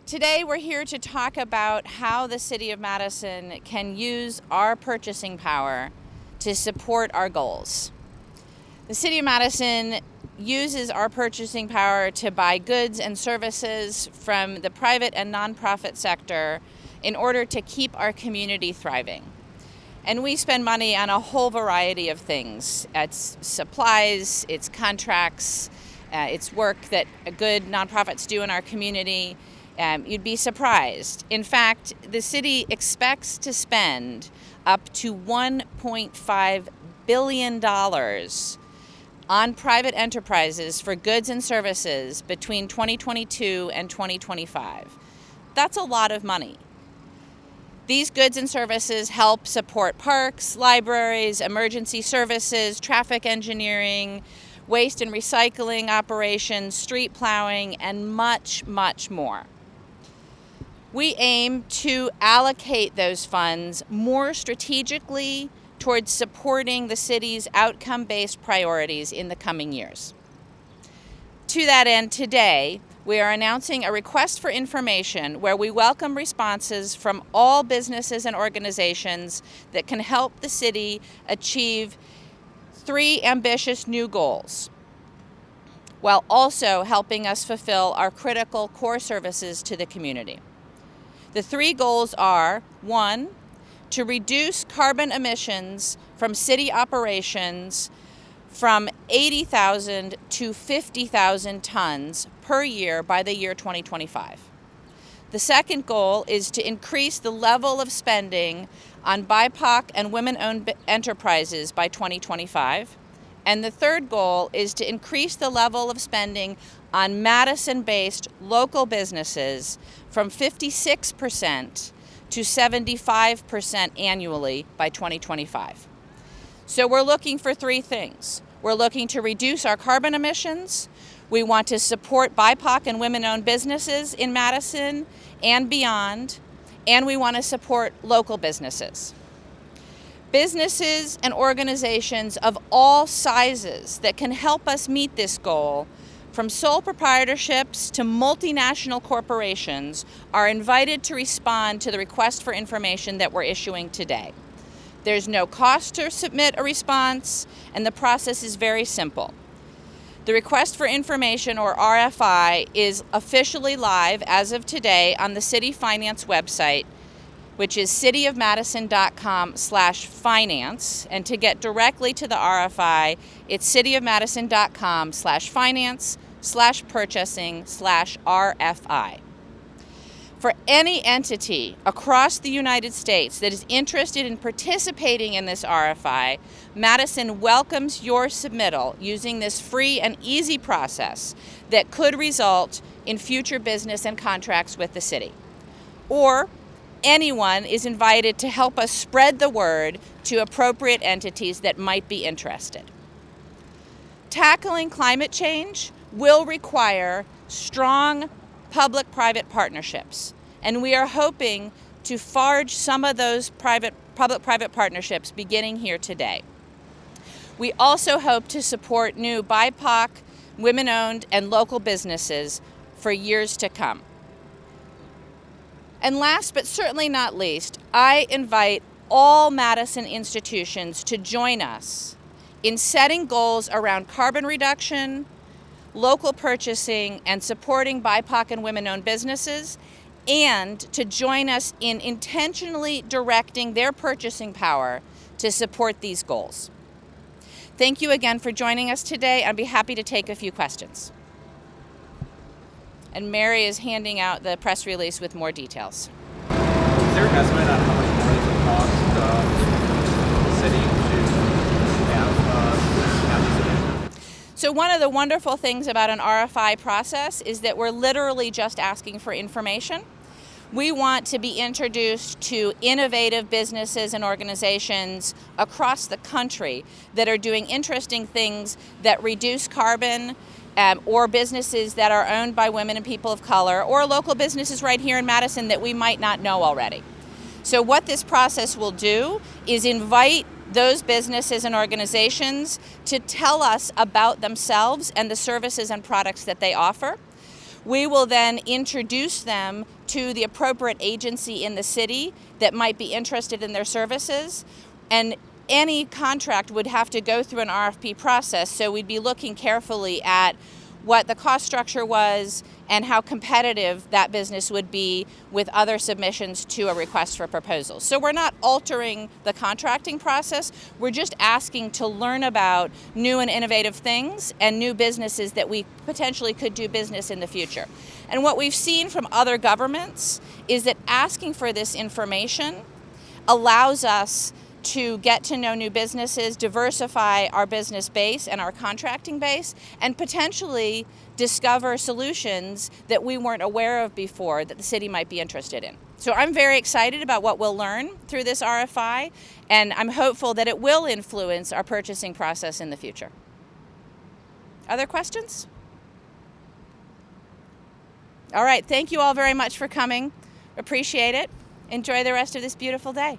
Today we're here to talk about how the City of Madison can use our purchasing power to support our goals. The City of Madison uses our purchasing power to buy goods and services from the private and nonprofit sector in order to keep our community thriving. And we spend money on a whole variety of things. It's supplies, it's contracts, it's work that good nonprofits do in our community. You'd be surprised. In fact, the city expects to spend up to $1.5 billion on private enterprises for goods and services between 2022 and 2025. That's a lot of money. These goods and services help support parks, libraries, emergency services, traffic engineering, waste and recycling operations, street plowing, and much, much more. We aim to allocate those funds more strategically towards supporting the city's outcome-based priorities in the coming years. To that end, today, we are announcing a request for information where we welcome responses from all businesses and organizations that can help the city achieve 3 ambitious new goals, while also helping us fulfill our critical core services to the community. The 3 goals are: 1, to reduce carbon emissions from city operations from 80,000 to 50,000 tons per year by the year 2025. The second goal is to increase the level of spending on BIPOC and women-owned enterprises by 2025. And the third goal is to increase the level of spending on Madison-based local businesses from 56% to 75% annually by 2025. So we're looking for 3 things. We're looking to reduce our carbon emissions. We want to support BIPOC and women-owned businesses in Madison and beyond. And we want to support local businesses. Businesses and organizations of all sizes that can help us meet this goal, from sole proprietorships to multinational corporations, are invited to respond to the request for information that we're issuing today. There's no cost to submit a response, and the process is very simple. The request for information, or RFI, is officially live as of today on the City Finance website, which is cityofmadison.com/finance. And to get directly to the RFI, it's cityofmadison.com/finance/purchasing/RFI. For any entity across the United States that is interested in participating in this RFI, Madison welcomes your submittal using this free and easy process that could result in future business and contracts with the city. Or anyone is invited to help us spread the word to appropriate entities that might be interested. Tackling climate change will require strong public-private partnerships, and we are hoping to forge some of those public-private partnerships beginning here today. We also hope to support new BIPOC, women-owned, and local businesses for years to come. And last but certainly not least, I invite all Madison institutions to join us in setting goals around carbon reduction, local purchasing, and supporting BIPOC and women-owned businesses, and to join us in intentionally directing their purchasing power to support these goals. Thank you again for joining us today. I'd be happy to take a few questions. And Mary is handing out the press release with more details. Is there an estimate on how much more it would cost the city to have these initiatives? So one of the wonderful things about an RFI process is that we're literally just asking for information. We want to be introduced to innovative businesses and organizations across the country that are doing interesting things that reduce carbon, or businesses that are owned by women and people of color, or local businesses right here in Madison that we might not know already. So what this process will do is invite those businesses and organizations to tell us about themselves and the services and products that they offer. We will then introduce them to the appropriate agency in the city that might be interested in their services. And any contract would have to go through an RFP process, so we'd be looking carefully at what the cost structure was and how competitive that business would be with other submissions to a request for proposals. So we're not altering the contracting process, we're just asking to learn about new and innovative things and new businesses that we potentially could do business in the future. And what we've seen from other governments is that asking for this information allows us to get to know new businesses, diversify our business base and our contracting base, and potentially discover solutions that we weren't aware of before that the city might be interested in. So I'm very excited about what we'll learn through this RFI, and I'm hopeful that it will influence our purchasing process in the future. Other questions? All right, thank you all very much for coming. Appreciate it. Enjoy the rest of this beautiful day.